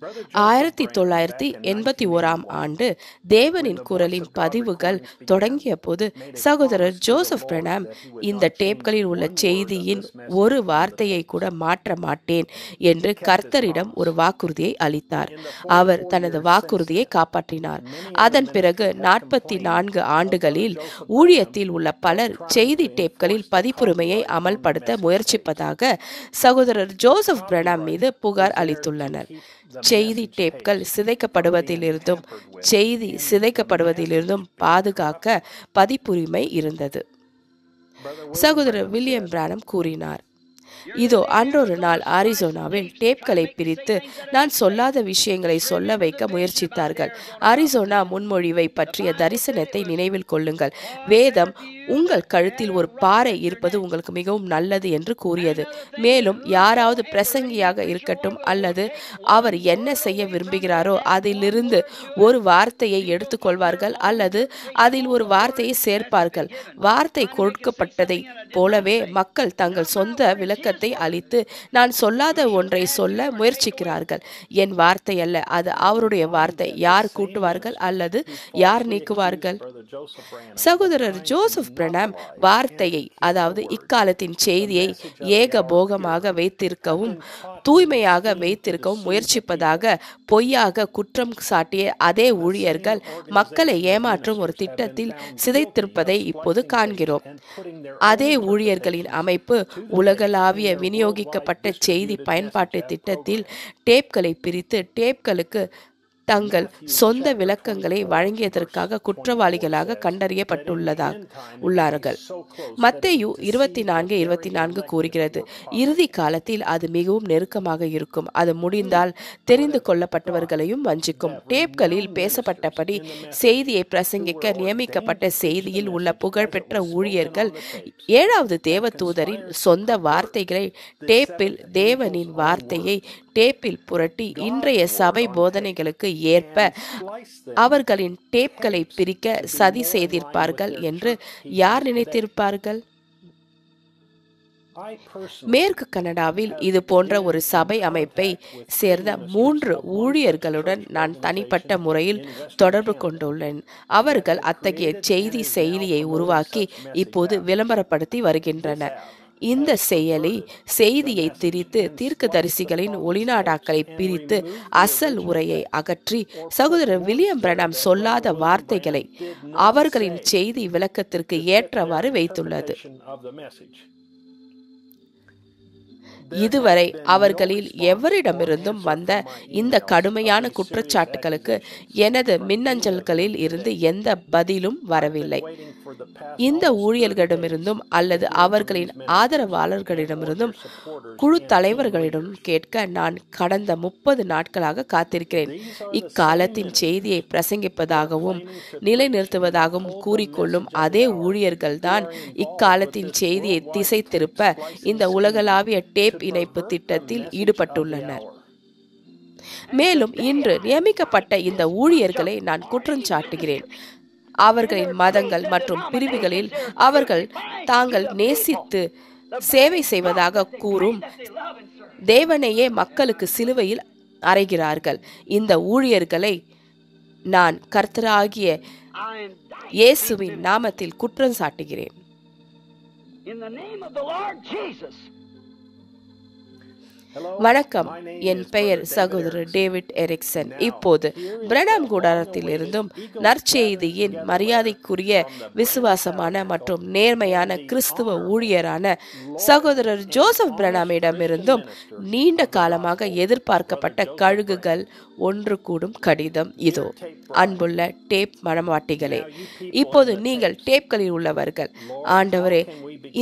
1981 ஆண்டு தேவனின் குரலின் பதிவுகள் தொடங்கிய போது சகோதரர் ஜோசப் பிரணாம் இந்த டேப்களில் உள்ள செய்தியின் ஒரு வார்த்தையை கூட மாற்ற மாட்டேன் என்று கர்த்தரிடம் ஒரு வாக்குறுதியை அளித்தார். அவர் தனது வாக்குறுதியை காப்பாற்றினார். அதன் பிறகு 44 ஆண்டுகளில் ஊழியத்தில் உள்ள பலர் செய்தி டேப்களில் பதிப்புரிமையை அமல்படுத்த முயற்சிப்பதாக சகோதரர் ஜோசப் பிரணாம் மீது புகார் அளித்துள்ளனர். செய்தி டேப்கள் சிதைக்கப்படுவதிலிருந்தும் பாதுகாக்க பதிப்புரிமை இருந்தது. சகோதரர் வில்லியம் பிரானம் கூறினார், இதோ அன்றொரு நாள் அரிசோனாவில் டேப்களை பிரித்து நான் சொல்லாத விஷயங்களை சொல்ல வைக்க முயற்சித்தார்கள். அரிசோனா முன்மொழிவை பற்றிய தரிசனத்தை நினைவில் கொள்ளுங்கள். வேதம் உங்கள் கழுத்தில் ஒரு பாறை இருப்பது உங்களுக்கு மிகவும் நல்லது என்று கூறியது. மேலும் யாராவது பிரசங்கியாக இருக்கட்டும் அல்லது அவர் என்ன செய்ய விரும்புகிறாரோ அதிலிருந்து ஒரு வார்த்தையை எடுத்துக்கொள்வார்கள் அல்லது அதில் ஒரு வார்த்தையை சேர்ப்பார்கள். வார்த்தை கொடுக்கப்பட்டதை போலவே மக்கள் தங்கள் சொந்த விளக்கத்தை அளித்து நான் சொல்லாத ஒன்றை சொல்ல முயற்சிக்கிறார்கள். என் வார்த்தை அல்ல, அது அவருடைய வார்த்தை. யார் கூட்டுவார்கள் அல்லது யார் நீக்குவார்கள்? சகோதரர் ஜோசப் பிரணாம் வார்த்தையை, அதாவது இக்காலத்தின் செய்தியை ஏகபோகமாக வைத்திருக்கவும் தூய்மையாக வைத்திருக்கவும் முயற்சிப்பதாக பொய்யாக குற்றம் சாட்டிய அதே ஊழியர்கள் மக்களை ஏமாற்றும் ஒரு திட்டத்தில் சிதைத்திருப்பதை இப்போது காண்கிறோம். அதே ஊழியர்களின் அமைப்பு உலகளாவிய விநியோகிக்கப்பட்ட செய்தி பயன்பாட்டு திட்டத்தில் டேப்களை பிரித்து டேப்களுக்கு தங்கள் சொந்த விளக்கங்களை வழங்கியதற்காக குற்றவாளிகளாக கண்டறியப்பட்டுள்ளார்கள். மத்தேயு 24:24 கூறுகிறது, இறுதி காலத்தில் அது மிகவும் நெருக்கமாக இருக்கும். அது முடிந்தால் தெரிந்து கொள்ளப்பட்டவர்களையும் வஞ்சிக்கும். டேப்களில் பேசப்பட்டபடி செய்தியை பிரசங்கிக்க நியமிக்கப்பட்ட செய்தியில் உள்ள புகழ்பெற்ற ஊழியர்கள் 7வது தேவதூதரின் சொந்த வார்த்தைகளை டேப்பில், தேவனின் வார்த்தையை டேப்பில் புரட்டி இன்றைய சபை போதனைகளுக்கு ஏற்ப அவர்களின் டேப்களை பிரிக்க சதி செய்திருப்பார்கள் என்று யார் நினைத்திருப்பார்கள்? மேற்கு கனடாவில் இது போன்ற ஒரு சபை அமைப்பை சேர்ந்த 3 ஊழியர்களுடன் நான் தனிப்பட்ட முறையில் தொடர்பு கொண்டுள்ளேன். அவர்கள் அத்தகைய செய்தி செயலியை உருவாக்கி இப்போது விளம்பரப்படுத்தி வருகின்றனர். இந்த செயலி செய்தியை திரித்து தீர்க்கதரிசிகளின் ஒளிநாடாக்களை பிரித்து அசல் உரையை அகற்றி சகோதரர் வில்லியம் பிரணாம் சொல்லாத வார்த்தைகளை அவர்களின் செய்தி விளக்கத்திற்கு ஏற்றவாறு வைத்துள்ளது. இதுவரை அவர்களில் எவரிடமிருந்தும் வந்த இந்த கடுமையான குற்றச்சாட்டுகளுக்கு எனது மின்னஞ்சல்களில் இருந்து எந்த பதிலும் வரவில்லை. இந்த ஊழியர்களிடமிருந்தும் அல்லது அவர்களின் ஆதரவாளர்களிடமிருந்தும் குழு தலைவர்களிடம் கேட்க நான் கடந்த 30 நாட்களாக காத்திருக்கிறேன். இக்காலத்தின் செய்தியை பிரசங்கிப்பதாகவும் நிலைநிறுத்துவதாகவும் கூறிக்கொள்ளும் அதே ஊழியர்கள்தான் இக்காலத்தின் செய்தியை திசை திருப்ப இந்த உலகளாவிய டேப் இணைப்பு திட்டத்தில் ஈடுபட்டுள்ளனர். மேலும் இன்று நியமிக்கப்பட்ட இந்த ஊழியர்களை நான் குற்றம் சாட்டுகிறேன். அவர்களின் மதங்கள் மற்றும் பிரிவுகளில் அவர்கள் தாங்கள் நேசித்து சேவை செய்வதாக கூறும் தேவனையே மக்களுக்கு சிலுவையில் அறைகிறார்கள். இந்த ஊழியர்களை நான் கர்த்தராகிய இயேசுவின் நாமத்தில் குற்றம் சாட்டுகிறேன். வணக்கம், என் பெயர் சகோதரர் டேவிட் எரிக்சன். இப்போது பிரணாம் கூடாரத்தில் இருந்தும் நற்செய்தியின் மரியாதைக்குரிய விசுவாசமான மற்றும் நேர்மையான கிறிஸ்துவ ஊழியரான சகோதரர் ஜோசப் பிரணாமிடமிருந்தும் நீண்ட காலமாக எதிர்பார்க்கப்பட்ட கழுகுகள் ஒன்று கூடும் கடிதம் இதோ. அன்புள்ள டேப் மனவாட்டிகளே, இப்போது நீங்கள் டேப்களில் உள்ளவர்கள். ஆண்டவரே,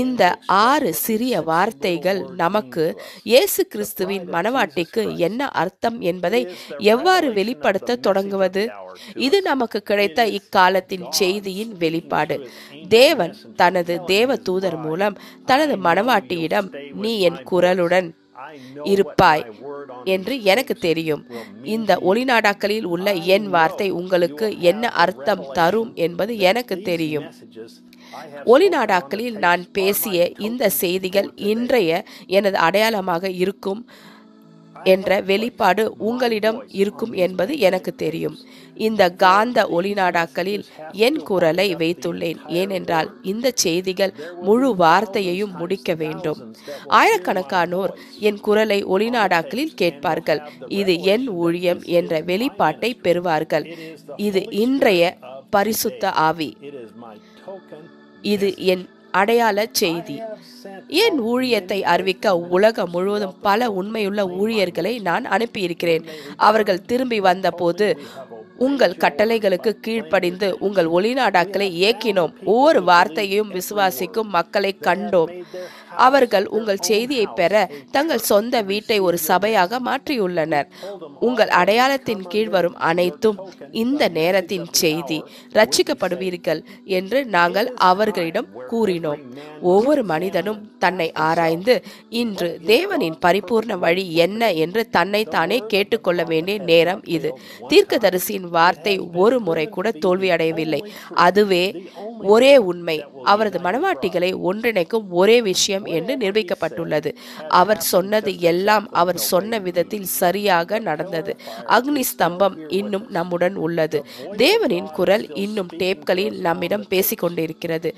இந்த 6 சிறிய வார்த்தைகள் நமக்கு இயேசு கிறிஸ்துவின் மனவாட்டிக்கு என்ன அர்த்தம் என்பதை எவ்வாறு வெளிப்படுத்த தொடங்குவது? இது நமக்கு கிடைத்த இக்காலத்தின் செய்தியின் வெளிப்பாடு. தேவன் தனது தேவ தூதர் மூலம் தனது மனவாட்டியிடம் நீ என் குரலுடன் இருப்பாய் என்று எனக்கு தெரியும். இந்த ஒளிநாடாக்களில் உள்ள என் வார்த்தை உங்களுக்கு என்ன அர்த்தம் தரும் என்பது எனக்கு தெரியும். ஒளிநாடாக்களில் நான் பேசிய இந்த செய்திகள் இன்றைய எனது அடையாளமாக இருக்கும். என்ற வெளிப்பாடு உங்களிடம் இருக்கும் என்பது எனக்கு தெரியும். இந்த காந்த ஒளிநாடாக்களில் என் குரலை வைத்துள்ளேன், ஏனென்றால் இந்த செய்திகள் முழு வார்த்தையையும் முடிக்க வேண்டும். ஆயிரக்கணக்கானோர் என் குரலை ஒளிநாடாக்களில் கேட்பார்கள். இது என் ஊழியம் என்ற வெளிப்பாட்டை பெறுவார்கள். இது இன்றைய பரிசுத்த ஆவி. இது என் அடையாள செய்தி. என் ஊழியத்தை அறிவிக்க உலகம் முழுவதும் பல உண்மையுள்ள ஊழியர்களை நான் அனுப்பியிருக்கிறேன். அவர்கள் திரும்பி வந்தபோது உங்கள் கட்டளைகளுக்கு கீழ்ப்படிந்து உங்கள் ஒளிநாடாக்களை இயக்கினோம். ஒவ்வொரு வார்த்தையையும் விசுவாசிக்கும் மக்களை கண்டோம். அவர்கள் உங்கள் செய்தியை பெற தங்கள் சொந்த வீட்டை ஒரு சபையாக மாற்றியுள்ளனர். உங்கள் அடையாளத்தின் கீழ் வரும் அனைத்தும் இந்த நேரத்தின் செய்தி. ரட்சிக்கப்படுவீர்கள் என்று நாங்கள் அவர்களிடம் கூறினோம். ஒவ்வொரு மனிதனும் தன்னை ஆராய்ந்து இன்று தேவனின் பரிபூர்ண வழி என்ன என்று தன்னைத்தானே கேட்டுக்கொள்ள வேண்டிய நேரம் இது. தீர்க்கதரிசியின் வார்த்தை ஒரு முறை கூட தோல்வியடையவில்லை. அதுவே ஒரே உண்மை. அவரது மனவாட்டிகளை ஒன்றிணைக்கும் ஒரே விஷயம் என்று நிரூபிக்கப்பட்டுள்ளது. அவர் சொன்னது எல்லாம் அவர் சொன்ன விதத்தில் சரியாக நடந்தது. அக்னி ஸ்தம்பம் இன்னும் நம்முடன் உள்ளது. தேவனின் குரல் இன்னும் டேப்களில் நம்மிடம் பேசிக்கொண்டிருக்கிறது.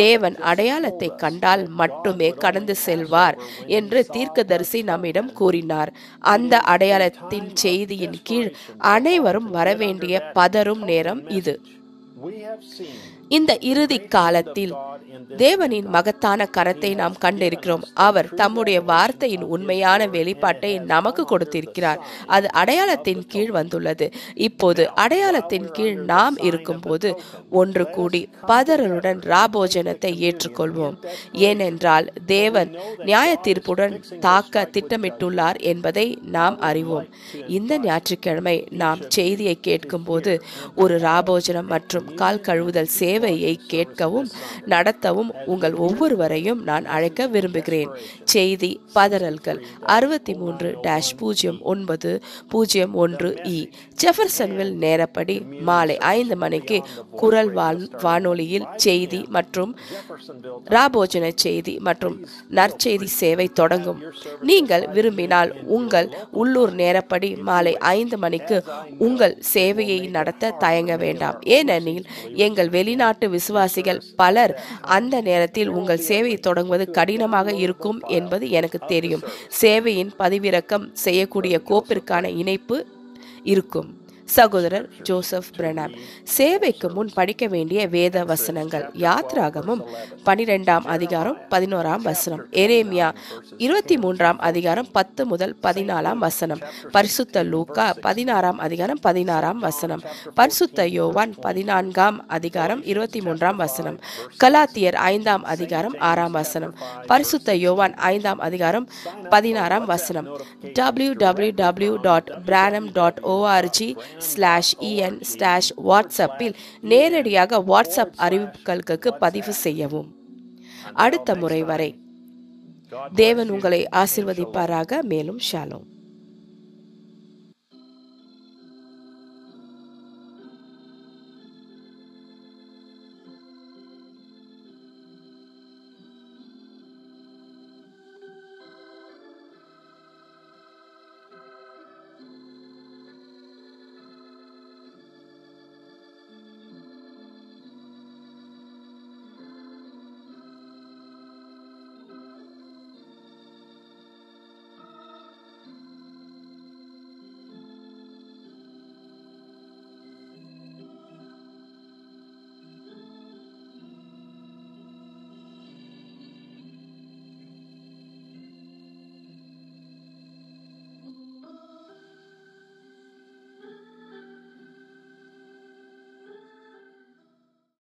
தேவன் அடையாளத்தை கண்டால் மட்டுமே கடந்து செல்வார் என்று தீர்க்கதரிசி நம்மிடம் கூறினார். அந்த அடையாளத்தின் செய்தியின் கீழ் அனைவரும் வரவேண்டிய பதறும் நேரம் இது. இந்த இறுதி காலத்தில் தேவனின் மகத்தான கரத்தை நாம் கண்டிருக்கிறோம். அவர் தம்முடைய வார்த்தையின் உண்மையான வெளிப்பாட்டை நமக்கு கொடுத்திருக்கிறார். அது அடையாளத்தின் கீழ் வந்துள்ளது. இப்போது அடையாளத்தின் கீழ் நாம் இருக்கும்போது ஒன்று கூடி பதறலுடன் ராபோஜனத்தை ஏற்றுக்கொள்வோம். ஏனென்றால் தேவன் நியாய தீர்ப்புடன் தாக்க திட்டமிட்டுள்ளார் என்பதை நாம் அறிவோம். இந்த ஞாயிற்றுக்கிழமை நாம் செய்தியை கேட்கும் போது ஒரு ராபோஜனம் மற்றும் கால் கழுவுதல் சேவையை கேட்கவும் நடத்தவும் உங்கள் ஒவ்வொருவரையும் நான் அழைக்க விரும்புகிறேன். செய்தி பதறல்கள் 63-09-01 ஜெஃபர்சன்வில் நேரப்படி மாலை 5 மணிக்கு குரல் வானொலியில் செய்தி மற்றும் ராபோஜன செய்தி மற்றும் நற்செய்தி சேவை தொடங்கும். நீங்கள் விரும்பினால் உங்கள் உள்ளூர் நேரப்படி மாலை 5 மணிக்கு உங்கள் சேவையை நடத்த தயங்க வேண்டாம். ஏனெனில் எங்கள் வெளிநாட்டு விசுவாசிகள் பலர் அந்த நேரத்தில் உங்கள் சேவையை தொடங்குவது கடினமாக இருக்கும் என்பது எனக்கு தெரியும். சேவையின் பதிவிறக்கம் செய்யக்கூடிய கோப்பிற்கான இணைப்பு இருக்கும். சகோதரர் ஜோசப் பிரணாம். சேவைக்கு முன் படிக்க வேண்டிய வேத வசனங்கள். யாத்ராகமம் 12ஆம் அதிகாரம் 11ஆம் வசனம். எரேமியா 23ஆம் அதிகாரம் 10 முதல் 14ஆம் வசனம். பரிசுத்த லூக்கா 16ஆம் அதிகாரம் 16ஆம் வசனம். பரிசுத்த யோவான் 14ஆம் அதிகாரம் 23ஆம் வசனம். கலாத்தியர் 5ஆம் அதிகாரம் 6ஆம் வசனம். பரிசுத்த யோவான் 5ஆம் அதிகாரம் 16ஆம் வசனம். www.branham.org/en/WhatsApp நேரடியாக வாட்ஸ்அப் அறிவிப்புகளுக்கு பதிவு செய்யவும். அடுத்த முறை வரை தேவன் உங்களை ஆசீர்வதிப்பாராக. மேலும் ஷாலோம்.